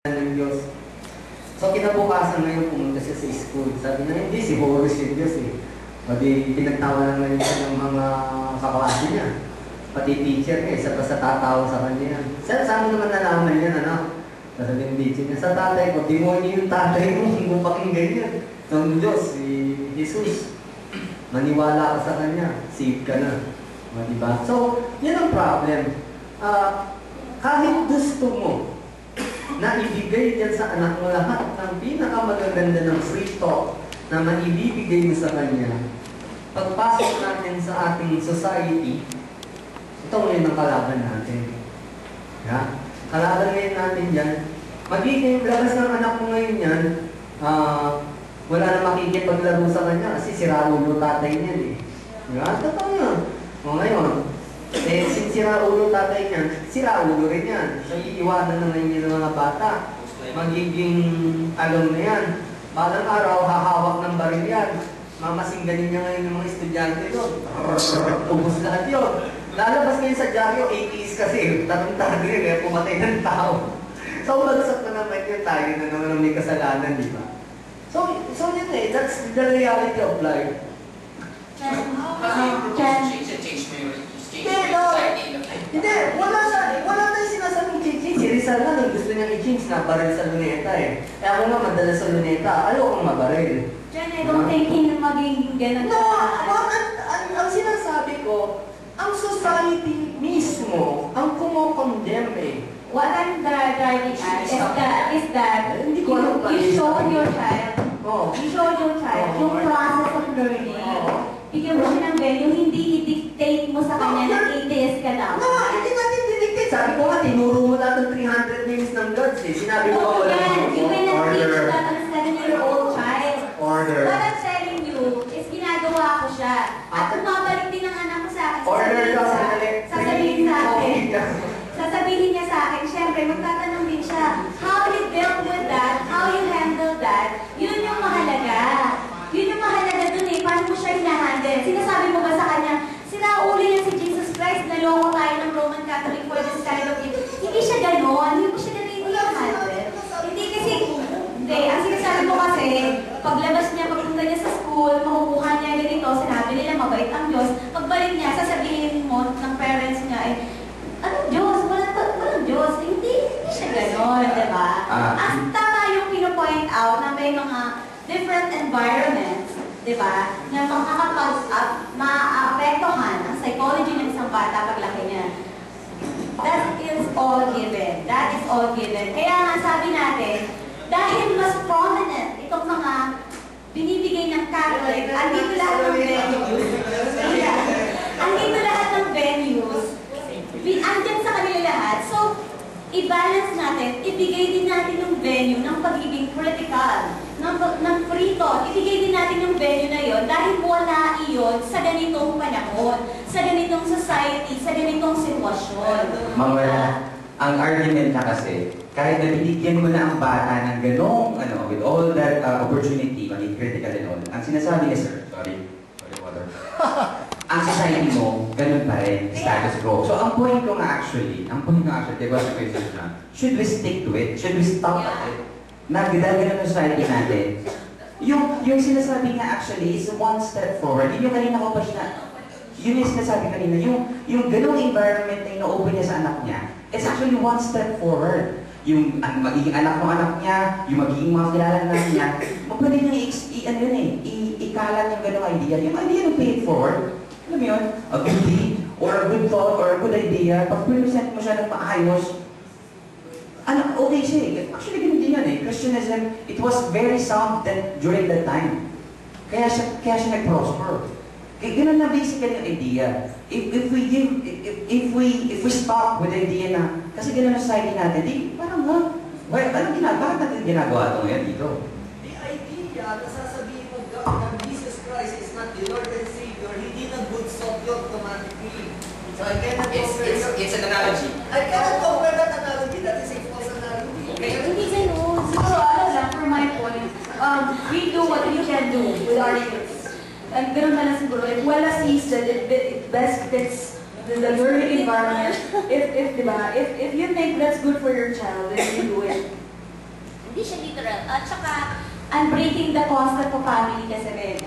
ng Diyos. So kinabukasan ngayon pumunta siya sa school. Sabi niya, hindi, si Horus yung Diyos eh. Pati pinagtawanan ngayon siya ng mga kaklase niya. Pati teacher niya, isa pa sa tatawa sa kanya. Saan mo naman nalaman yan, ano? Sabi ng teacher niya, sa tatay ko, demonyo yung tatay mo, kung pakinggan yan. Ng Diyos, si Jesus. Maniwala ka sa kanya, save ka na. Diba? So, yan ang problem. Kahit gusto mo, na ibigay dyan sa anak mo lahat ng pinakamagaganda ng free talk na maibibigay mo sa kanya. Pagpasok natin sa ating society, ito ngayon ang kalaban natin. Ya? Kalaban ngayon natin yan. Magiging labas ng anak mo ngayon yan, wala na makikipaglaro sa kanya kasi siraulo tatay niyan eh. Ya? Totoo yun. O ngayon, since siraulo tatay niyan, siraulo rin yan. So, iiwanan na ngayon yung mga bata. Magiging alam na yan. Balang araw, hahawak ng baril yan. Mamasingganin niya ngayon yung mga estudyante doon. Ubus lahat yun. Lalabas ngayon sa dyaryo, 80s kasi. Tarantado yun, kaya pumatay ng tao. So, bagsak na naman yun tayo na naman may kasalanan, di ba? So yun eh, that's the reality of life. Hindi, wala na sinasabing change. Si Rizal na nung gusto niyang i-change na baril sa luneta eh. Eh ako nga madalas sa luneta, ayokong mabaril. Jen, I don't think maging ganun. No, ang sinasabi ko, ang society mismo, ang kumokondemn eh. What I'm driving at is that you showed your child, yung process of learning. Bigyan mo siya ng value, hindi i-dictate mo sa kanya na atheist ka lang. No, hindi natin i-dictate. Sabi ko nga, tinuro mo lahat ng 300 names ng gods eh. Sinabi ko wala yan, you will not teach that on a 7-year-old child. Order. What I'm telling you is ginagawa ko siya. At bumabalik din ang anak ko sa akin. Sasabihin niya sa akin, syempre, magtatanong din siya, how you dealt with that, how you handle that, yun yung mahalaga. Yun yung mahalaga dun eh, paano mo siya hinahandle. Sinasabi mo ba sa kanya, sinauli yan si Jesus Christ, naloko tayo ng Roman Catholic for this kind of thing. Hindi siya gano'n, hindi mo siya gano'n hinahandle. Hindi kasi, hindi, ang sinasabi mo kasi, paglabas niya, pagpunta niya sa school, makukuha niya ganito, sinabi nila mabait ang Diyos, pagbalik niya, sasabihin mo ng parents niya eh, anong Diyos? Walang Diyos. Hindi siya gano'n, diba? Ang tama yung pino-point out na may mga different environments, diba? Na maapektuhan ang psychology ng isang bata paglaki niya. That is all given. That is all given. Kaya nga sabi natin, dahil mas prominent itong mga binibigay ng Catholic, andito lahat ng venues. Andito lahat ng venues. Andyan sa kanila lahat. So, i-balance natin, ibigay din natin yung venue ng pagiging critical, ng free thought. Ibigay din natin yung venue na yon dahil wala iyon sa ganitong panahon, sa ganitong society, sa ganitong sitwasyon. Mamaya, ang argument na kasi, kahit na binigyan mo na ang bata ng ganong, with all that opportunity, maging critical and all, ang sinasabi niya, sir, sorry, water. Ang society mo, ganun pa rin, status quo. So, ang point ko nga actually, diba sa question na, should we stick to it? Should we stop at it? Dahil ganun ang society natin. Yung sinasabi nga actually is one step forward. Yun yung kanina ko pa siya, yun yung sinasabi kanina, yung ganung environment na ino-open niya sa anak niya, it's actually one step forward. Yung magiging anak niya, yung magiging mga kilala na niya, pwede niyang ikalat yung ganung idea. Yung idea ng pay it forward, alam mo yun, a good deed, or a good thought, or a good idea, pag present mo siya ng maayos, okay siya eh. Actually, ganun din yan eh. Christianism, it was very sound during that time. Kaya siya nag-prosper. Kaya ganun na basically yung idea. If we stop with the idea na, kasi ganun ang society natin, di, parang bakit natin ginagawa ito ngayon dito? The idea na sasabihin mo na Jesus Christ is not the Lord and Savior, hindi na good stop you automatically. So I cannot It's an analogy. I cannot compare that analogy. That is a false analogy. Hindi ganun. Siguro, for my point, we do what we can do with our kids. And ganun na lang siguro, if wala season, it best fits the learning environment. If you think that's good for your child, then you do it. At saka, unbreaking the constant of family kasi rin.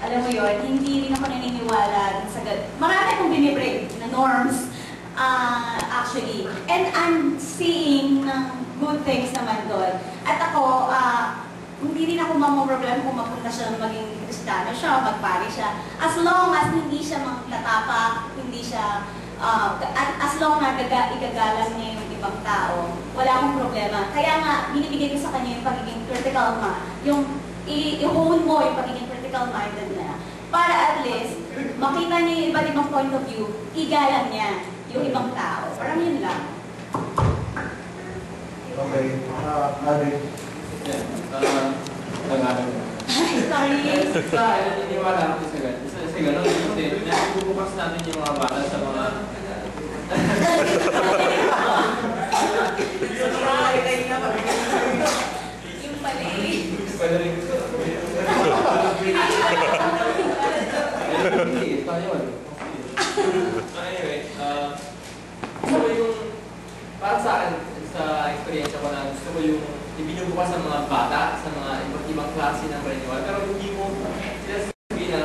Alam mo yun, hindi rin ako naniniwala dun sa marami akong binibreak na norms, actually. And I'm seeing good things naman doon. At ako, hindi rin ako mamumroblem kung magpunta siya maging Kristiyano siya, magpari siya. As long as hindi siya magtatapak, hindi siya, as long na igagalang niya yung ibang tao, wala akong problema. Kaya nga, binibigay ko sa kanya yung pagiging critical i-hone mo yung pagiging critical minded na. Para at least, makita niya yung iba't ibang point of view, igalang niya yung ibang tao. Parang yun lang. Okay. Adi. Sorry. Naniniwala ako sa gano'n. Kasi nabubukas natin yung mga bata sa mga... Yung pali. Pwede rin gusto. Hindi, ito yun. Anyway, gusto ko yung... Para sa akin, sa experience ko na gusto ko yung ibinubukas sa mga bata, sa mga iba't ibang klase ng paniniwala. Pero hindi mo sila sabihin na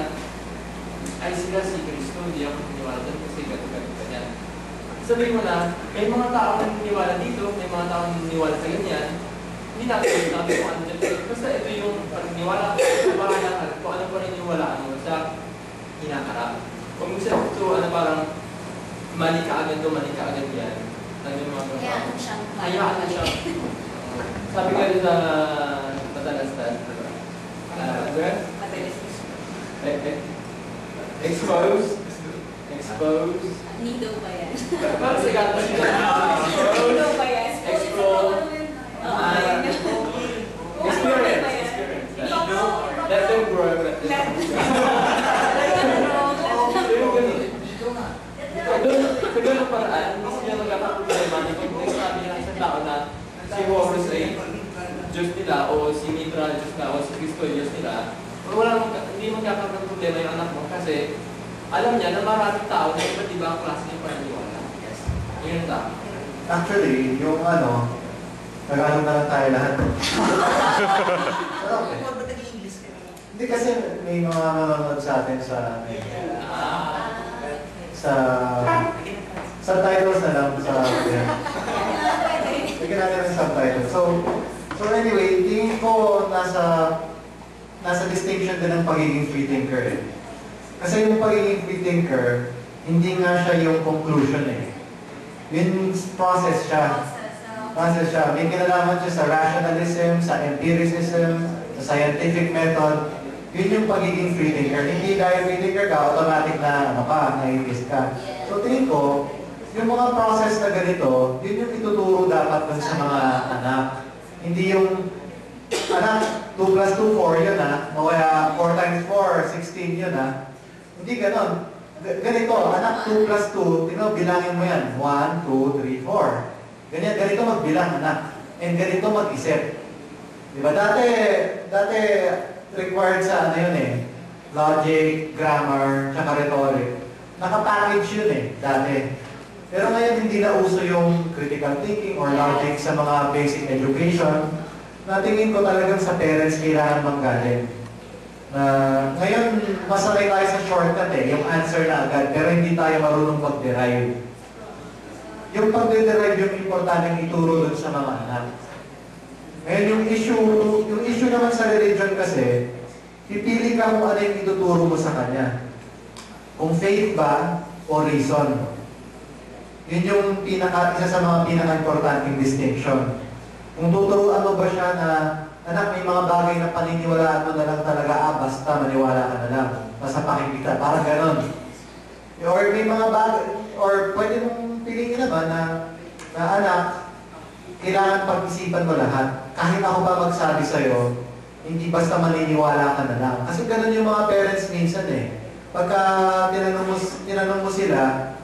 ay sila si Kristo, hindi ako naniniwala doon kasi ganyan. Sabihin mo na, may mga tao na naniniwala dito, may mga tao na naniniwala sa ganyan. Hindi natin kung ano dyan. Basta ito yung paniniwala ko, bahala ka kung ano paniniwalaan mo sa hinaharap. Kung gusto parang mali ka agad to, mali ka agad yan. Ano yung mga Hayaan mo siyang hayaan na siya. Sabi ka rin sa Matalastan, expose. Nido ba yan? Para sa gato siya. Nido ba yan? Explore. Experience. Let them grow. Sa ganun paraan, hindi sila nagkakaproblema. Kung sabi ng isang tao na si Horus ay Diyos nila o si Mitra Diyos nila o si Kristo ay Diyos nila, hindi magkakaroon ng problema yung anak mo kasi alam niya na maraming tao na iba't ibang klase ng paniniwala. Yes. Yun lang. Actually, yung Tagalog na lang tayo lahat. Hindi kasi may mga manonood sa atin sa subtitles na lang sa bigyan natin ng subtitles. So anyway, tingin ko nasa distinction din ng pagiging free thinker eh. Kasi yung pagiging free thinker, hindi nga siya yung conclusion eh. Yung process siya. May kinalaman siya sa rationalism, sa empiricism, sa scientific method. Yun yung pagiging free thinker. Hindi dahil free thinker ka, automatic na naiinis ka. So tingin ko, yung mga process na ganito, yun yung ituturo dapat dun sa mga anak. Hindi yung anak, 2 plus 2, 4 yun o kaya 4 times 4, 16 yun Hindi ganon. Ganito, anak 2 plus 2, bilangin mo yan. 1, 2, 3, 4. Ganito magbilang anak. And ganito mag-isip. Diba? Dati required sa yun logic, grammar, tsaka rhetoric. Nakapackage yun dati. Pero ngayon hindi na uso yung critical thinking or logic sa mga basic education. Natingin ko talagang sa parents kailangan manggaling. Ngayon, masanay tayo sa shortcut yung answer na agad, pero hindi tayo marunong mag-derive. Yung pag-derive yung importanteng ituro dun sa mga anak. Ngayon, yung issue naman sa religion kasi, pipili ka kung ano yung ituturo mo sa kanya. Kung faith ba o reason. Yun yung isa sa mga pinaka-importanting distinction. Kung tuturuan mo ba siya na, anak, may mga bagay na paniniwalaan mo na lang talaga, basta maniwala ka na lang. Basta pakikita, parang ganon. Or may mga bagay, or pwede mong piliin naman na anak, kailangan pag-isipan mo lahat. Kahit ako pa magsabi sa'yo, hindi basta maniniwala ka na lang. Kasi ganon yung mga parents minsan Pagka tinanong mo sila,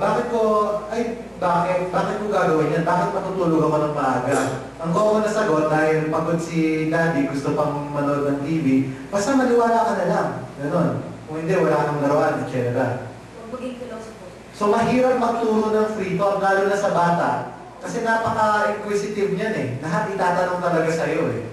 bakit ko gagawin yan? Bakit matutulog ako ng maaga? Ang common na sagot, dahil pagod si daddy, gusto pang manood ng TV, basta maniwala ka na lang. Ganon. Kung hindi, wala kang laruan, etc. So mahirap magturo ng free thought, lalo na sa bata. Kasi napaka-inquisitive niyan eh. Lahat itatanong talaga sa'yo eh.